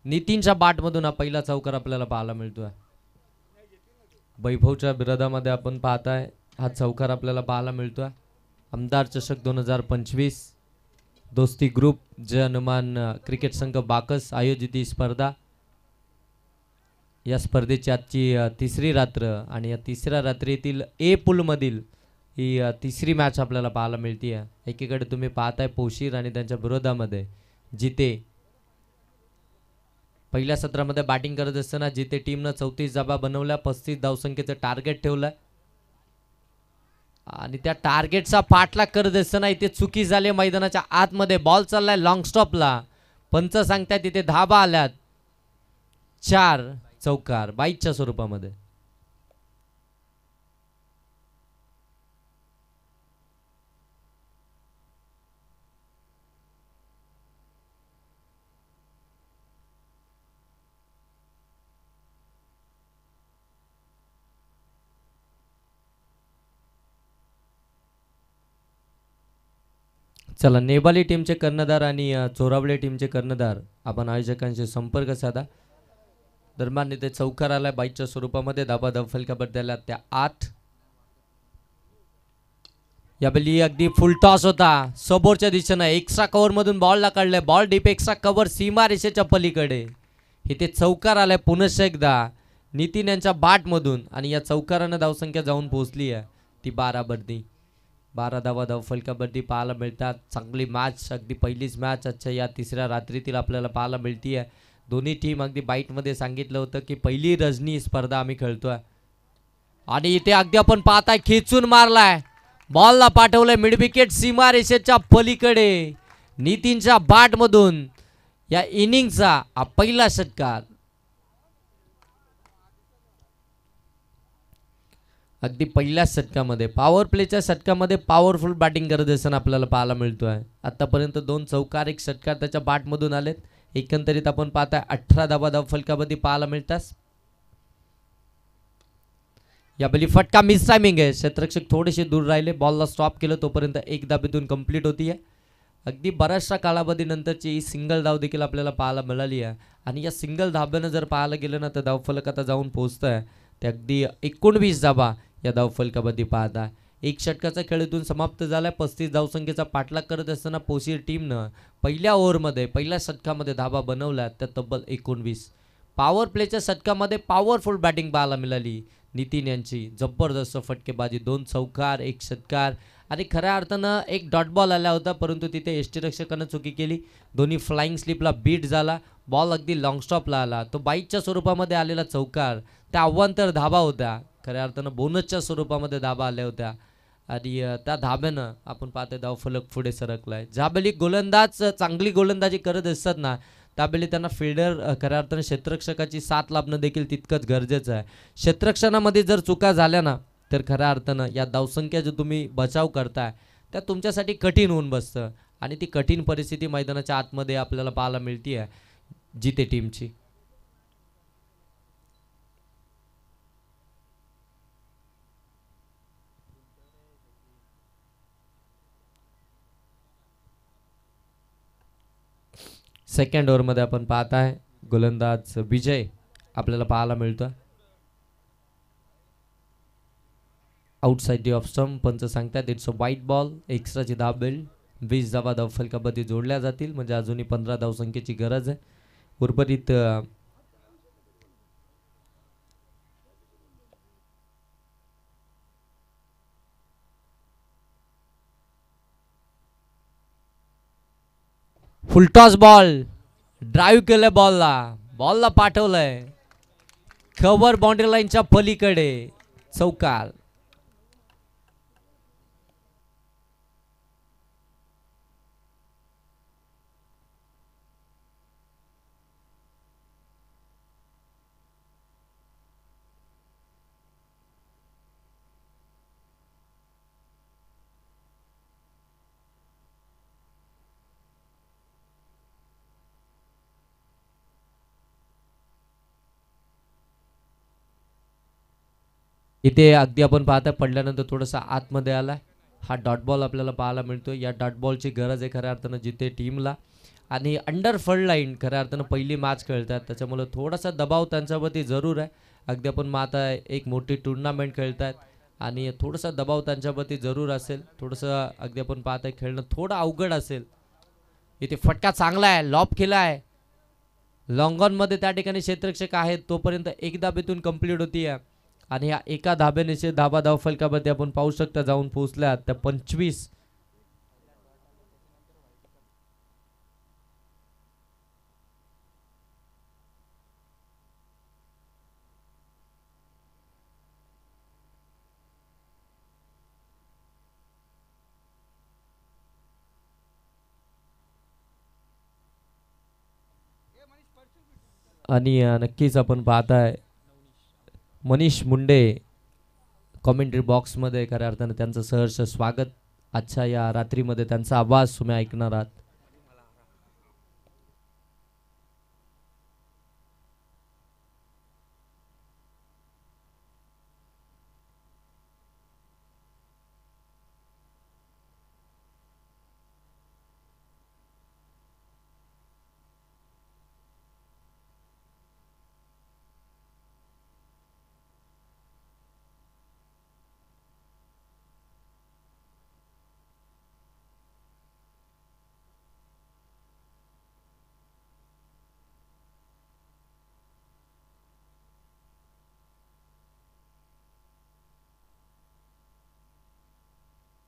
नितीनच्या बॅटमधून हा पहिला चौकार आपल्याला पाहायला मिळतोय. वैभवच्या विरोधामध्ये आपण पाहताय हा चौकार आपल्याला पाहायला मिळतोय. आमदार चषक 2025 दोस्ती ग्रुप जय हनुमान क्रिकेट संघ बाकस आयोजित ही स्पर्धा. या स्पर्धेची आजची 3री रात्र आणि या 3ऱ्या रात्रीतील ए पूलमधील ही 3री मॅच आपल्याला पाहायला मिळते. एकीकडे तुम्ही पाहताय पोशीर आणि त्यांच्या विरोधामध्ये जिते. पहिल्या सत्रामध्ये बॅटिंग करत असताना जिते टीमनं 34 धावा बनवल्या, 35 धावसंख्येचं टार्गेट ठेवलं आणि त्या टार्गेटचा पाठलाग करत असताना इथे चुकी झाली. मैदानाच्या आतमध्ये बॉल चाललाय लॉंग स्टॉपला. पंच सांगतायत तिथे धाबा आल्यात 4. चौकार बाईकच्या स्वरूपामध्ये. चला, नेबाली टीमचे कर्णधार आणि चोरावळे टीमचे कर्णधार आपण आयोजकांशी संपर्क साधा. दरम्यान इथे चौकार आलाय बाईकच्या स्वरूपामध्ये. धाबा फलकाबद्दल आल्या त्या 8. यावेळी अगदी फुल टॉस होता समोरच्या दिशेनं. एक्स्ट्रा कव्हर मधून बॉलला काढलाय. बॉल डीप एक्स्ट्रा कव्हर सीमा रेषेच्या पलीकडे. इथे चौकार आलाय पुनश्च एकदा नितीन यांच्या बॅट मधून आणि या चौकारानं धावसंख्या जाऊन पोहोचली आहे ती 12 12 धावा फलकाबद्दी पाहायला मिळतात. चांगली मॅच, अगदी पहिलीच मॅच आजच्या या तिसऱ्या रात्रीतील आपल्याला पाहायला मिळती आहे. दोन्ही टीम अगदी बाईटमध्ये सांगितलं होतं की पहिली रजनी स्पर्धा आम्ही खेळतोय आणि इथे अगदी आपण पाहताय खेचून मारलाय. बॉलला पाठवलंय मिड विकेट सीमा रेषेच्या पलीकडे. नितीनच्या बॅट मधून या इनिंगचा हा पहिला षटकार. अगदी पहिल्याच षटकामध्ये पॉवर प्लेच्या षटकामध्ये पॉवरफुल बॅटिंग करत असताना आपल्याला पाहायला मिळतोय. आतापर्यंत 2 चौकार 1 षटकार त्याच्या बॅटमधून आलेत. एकंदरीत आपण पाहताय 18 धाव फलकामध्ये पाहायला मिळतात. यावेळी फटका मिस टायमिंग आहे. क्षेत्ररक्षक थोडेसे दूर राहिले. बॉलला स्टॉप केलं तोपर्यंत 1 धाबेतून कंप्लीट होती आहे. अगदी बऱ्याचशा कालावधीनंतरची सिंगल धाव देखील आपल्याला पाहायला मिळाली आहे आणि या सिंगल धाब्यानं जर पाहायला गेलं ना तर धावफलक आता जाऊन पोहोचतं आहे ते अगदी 19 धाबा या धावफलकामध्ये पाहता. 1 षटकाचा खेळ इथून समाप्त झाला. 35 धावसंख्येचा पाठलाग करत असताना पोसीर टीमनं पहिल्या ओव्हरमध्ये पहिल्या षटकामध्ये धाबा बनवल्या त्या तब्बल 19. पॉवर प्लेच्या षटकामध्ये पॉवरफुल बॅटिंग पाहायला मिळाली नितीन यांची. जबरदस्त फटकेबाजी, 2 चौकार 1 षटकार आणि खऱ्या अर्थानं 1 डॉट बॉल आला होता परंतु तिथे यष्टीरक्षकानं चुकी केली. दोन्ही फ्लाइंग स्लिपला बीट झाला. बॉल अगदी लॉंग स्टॉपला आला. तो बाईकच्या स्वरूपामध्ये आलेला चौकार त्या अव्वांतर धाबा होत्या. खऱ्या अर्थानं बोनसच्या स्वरूपामध्ये धाबा आल्या होत्या आणि त्या धाब्यानं आपण पाहतोय धावफलक पुढे सरकलाय. ज्यावेळी गोलंदाज चांगली गोलंदाजी करत असतात ना त्यावेळी त्यांना फिल्डर खऱ्या अर्थानं क्षेत्ररक्षकाची साथ लाभणं देखील तितकंच गरजेचं आहे. क्षेत्ररक्षणामध्ये जर चुका झाल्या ना तर खऱ्या अर्थानं या धावसंख्या जो तुम्ही बचाव करताय त्या तुमच्यासाठी कठीण होऊन बसतं आणि ती कठीण परिस्थिती मैदानाच्या आतमध्ये आपल्याला पाहायला मिळते आहे जिथे टीमची. सेकंड ओव्हरमध्ये आपण पाहताय गोलंदाज विजय आपल्याला पाहायला मिळतो. आउटसाइड ऑफ स्टंप पंच सांगतात इट्स अ वाईट बॉल. एक्स्ट्राची धाबेल 20 धावा धावफलकामध्ये जोडल्या जातील म्हणजे अजूनही 15 धावसंख्येची गरज आहे. उर्वरित फुलटॉस बॉल ड्राईव्ह केलंय. बॉलला पाठवलंय कव्हर बाउंड्री लाईनच्या पलीकडे. चौकार. इथे अगदी आपण पाहता पडल्यानंतर थोडासा आतमध्ये आला. हा डॉट बॉल आपल्याला पाहायला मिळतो. या डॉट बॉलची गरज आहे खऱ्या अर्थानं जिथे टीमला आणि अंडर फर्ड लाईन खऱ्या अर्थानं पहिली मॅच खेळतात त्याच्यामुळे थोडासा दबाव त्यांच्यावरती जरूर आहे. अगदी आपण पाहता एक मोठी टुर्नामेंट खेळतात आणि थोडासा दबाव त्यांच्यावरती जरूर असेल. थोडंसं अगदी आपण पाहताय खेळणं थोडं अवघड असेल. इथे फटका चांगला आहे. लॉब केला आहे. लॉंग ऑनमध्ये त्या ठिकाणी क्षेत्ररक्षक आहेत तोपर्यंत 1 धाबेतून कंप्लीट होती आहे आणि या एका धाब्याने धाबा धावफलकामध्ये आपण पाहू शकता जाऊन पोहोचल्या त्या 25. आणि नक्कीच आपण पाहताय मनीष मुंडे कॉमेंट्री बॉक्समध्ये खऱ्या अर्थानं त्यांचं सहर्ष स्वागत. आजच्या या रात्रीमध्ये त्यांचा आवाज तुम्ही ऐकणार आहात.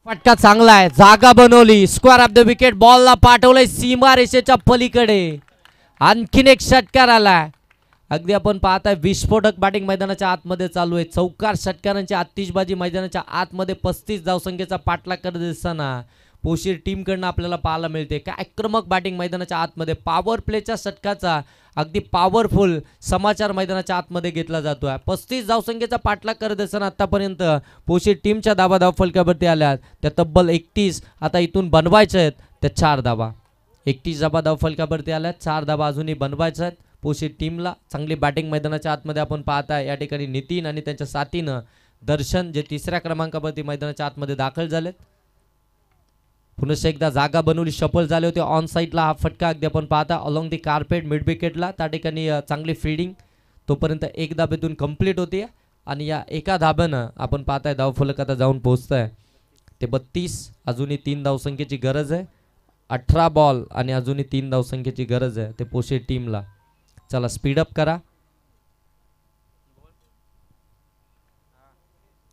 फटका चांगला आहे, जागा बनवली, स्क्वेअर ऑफ द विकेट, बॉलला पाठवलंय सीमा रेषेच्या पलीकडे. आणखीन एक षटकार आलाय. अगदी आपण पाहताय विस्फोटक बॅटिंग मैदानाच्या आतमध्ये चालू आहे. चौकार षटकारांची आतिषबाजी मैदानाच्या आतमध्ये 35 धावसंख्येचा पाठलाग करत असताना पोशीर टीमकडनं आपल्याला पाहायला मिळते. काय आक्रमक बॅटिंग मैदानाच्या आतमध्ये, पॉवर प्लेच्या षटकाचा अगदी पॉवरफुल समाचार मैदानाच्या आतमध्ये घेतला जातोय. 35 धावसंख्येचा पाठलाग करत असताना आतापर्यंत पोशीर टीमच्या धावा फलकावरती आल्या त्या तब्बल 31. आता इथून बनवायच्या आहेत त्या 4 धावा. 31 धावा फलकावरती आल्या, 4 धावा अजूनही बनवायच्या आहेत पोशीर टीमला. चांगली बॅटिंग मैदानाच्या आतमध्ये आपण पाहताय या ठिकाणी नितीन आणि त्यांच्या साथीनं दर्शन जे 3ऱ्या क्रमांकावरती मैदानाच्या आतमध्ये दाखल झालेत. पुन्हा एकदा जागा बनवली, शफल झाले होते ऑन साईडला. हा फटका अगदी आपण पाहता अलॉंग दी कार्पेट मिड विकेटला, त्या ठिकाणी चांगली फिल्डिंग तोपर्यंत एक धाब्यातून कंप्लीट होती आणि या एका धाब्यानं आपण पाहताय धावफलक आता जाऊन पोहोचतंय ते 32. अजूनही 3 धावसंख्येची गरज आहे. 18 बॉल आणि अजूनही 3 धावसंख्येची गरज आहे ते पोशे टीमला. चला स्पीडअप करा.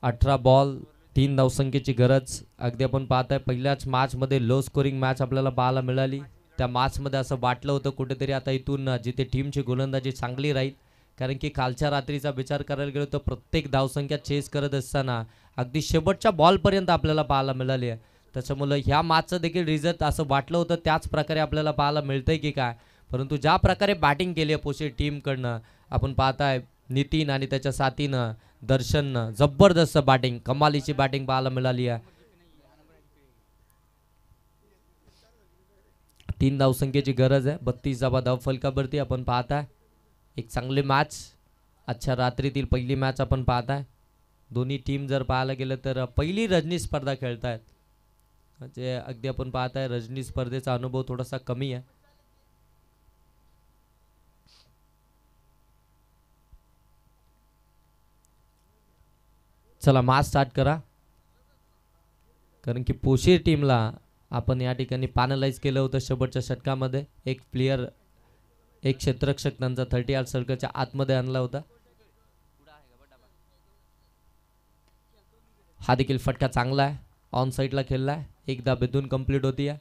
18 बॉल 3 धावसंख्येची गरज. अगदी आपण पाहताय पहिल्याच मॅचमध्ये लो स्कोरिंग मॅच आपल्याला पाहायला मिळाली. त्या मॅचमध्ये असं वाटलं होतं कुठेतरी आता इथून जिथे टीमची गोलंदाजी चांगली राहील, कारण की कालच्या रात्रीचा विचार करायला गेलो तर प्रत्येक धावसंख्या चेस करत असताना अगदी शेवटच्या बॉलपर्यंत आपल्याला पाहायला मिळाली आहे. त्याच्यामुळं ह्या मॅचचं देखील रिझल्ट असं वाटलं होतं त्याच प्रकारे आपल्याला पाहायला मिळतंय की काय. परंतु ज्या प्रकारे बॅटिंग केली आहे पोशे टीमकडनं आपण पाहताय नितीन आणि त्याच्या साथीनं दर्शननं जबरदस्त बॅटिंग, कमालीची बॅटिंग पाहायला मिळाली आहे. 3 धावसंख्येची गरज आहे. 32 धावा धावफलकावरती आपण पाहताय. एक चांगली मॅच आजच्या रात्रीतील पहिली मॅच आपण पाहताय. दोन्ही टीम जर पाहायला गेलं तर पहिली रजनी स्पर्धा खेळतायत. म्हणजे अगदी आपण पाहताय रजनी स्पर्धेचा अनुभव थोडासा कमी आहे. चला मॅच स्टार्ट करा, कारण की पोशीर टीमला आपण या ठिकाणी पॅनलाइज केलं होतं शेवटच्या षटकामध्ये. एक प्लेयर एक क्षेत्ररक्षक त्यांचा 30 यार्ड सर्कलच्या आतमध्ये आणला होता. हा देखील फटका चांगला आहे, ऑन साईडला खेळला आहे. एक धाबेतून कंप्लीट होती आहे.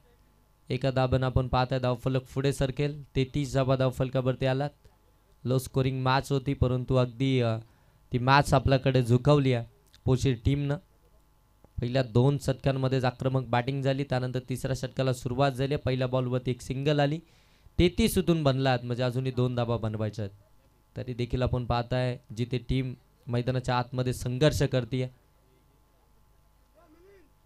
एका धाब्यानं आपण पाहताय धावफलक पुढे सरकेल. 33 धावा धावफलकावरती आलात. लो स्कोरिंग मॅच होती परंतु अगदी ती मॅच आपल्याकडे झुकवली आहे पोशीर टीमनं. पहिल्या 2 षटकांमध्येच आक्रमक बॅटिंग झाली, त्यानंतर 3ऱ्या षटकाला सुरुवात झाली. पहिल्या बॉलवरती एक सिंगल आली, 33 उतून बनलात म्हणजे अजूनही 2 धावा बनवायच्या आहेत. तरी देखील आपण पाहताय जिथे टीम मैदानाच्या आतमध्ये संघर्ष करते.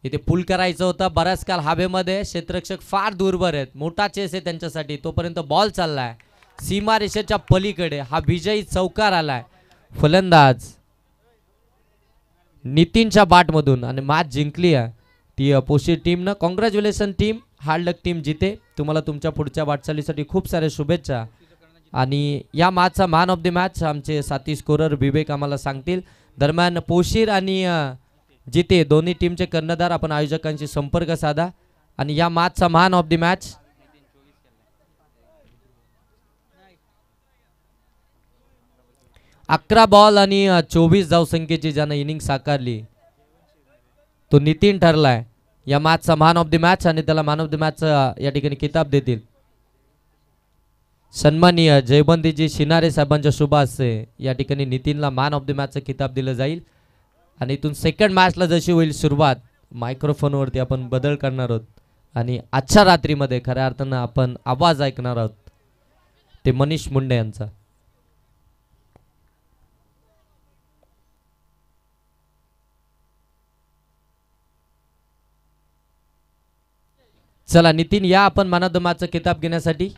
इथे पुल करायचं होतं, बऱ्याच काल हवेमध्ये क्षेत्ररक्षक फार दूरवर आहेत, मोठा चेस आहे त्यांच्यासाठी. तोपर्यंत बॉल चाललाय सीमा रेषेच्या पलीकडे. हा विजयी चौकार आलाय फलंदाज नितीनच्या बॅटमधून आणि मॅच जिंकली आहे ती पोशीर टीमनं. कॉंग्रॅच्युलेशन टीम, हार्ड लक टीम जिते. तुम्हाला तुमच्या पुढच्या वाटचालीसाठी खूप साऱ्या शुभेच्छा. आणि या मॅचचा मॅन ऑफ द मॅच आमचे साथी स्कोरर विवेक आम्हाला सांगतील. दरम्यान पोशीर आणि जिते दोन्ही टीमचे कर्णधार आपण आयोजकांशी संपर्क साधा आणि या मॅचचा man of the match 11 ball आणि 24 धावसंख्येची ज्यानं इनिंग साकारली तो नितीन ठरलाय या मॅचचा मॅन ऑफ द मॅच. आणि त्याला मॅन ऑफ द मॅच या ठिकाणी किताब देतील सन्माननीय जयबंदीजी शिनारे साहेबांच्या शुभ हस्ते. या ठिकाणी नितीनला मॅन ऑफ द मॅचचं किताब दिलं जाईल. आणि इथून सेकंड मॅचला जशी होईल सुरुवात, मायक्रोफोनवरती आपण बदल करणार आहोत आणि आजच्या रात्रीमध्ये खऱ्या अर्थानं आपण आवाज ऐकणार आहोत ते मनीष मुंडे यांचा. चला नितीन या आपण मॅन ऑफ द मॅचचा किताब घेण्यासाठी.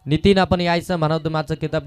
नितीन आपण यायचं मॅन ऑफ द मॅचचा किताब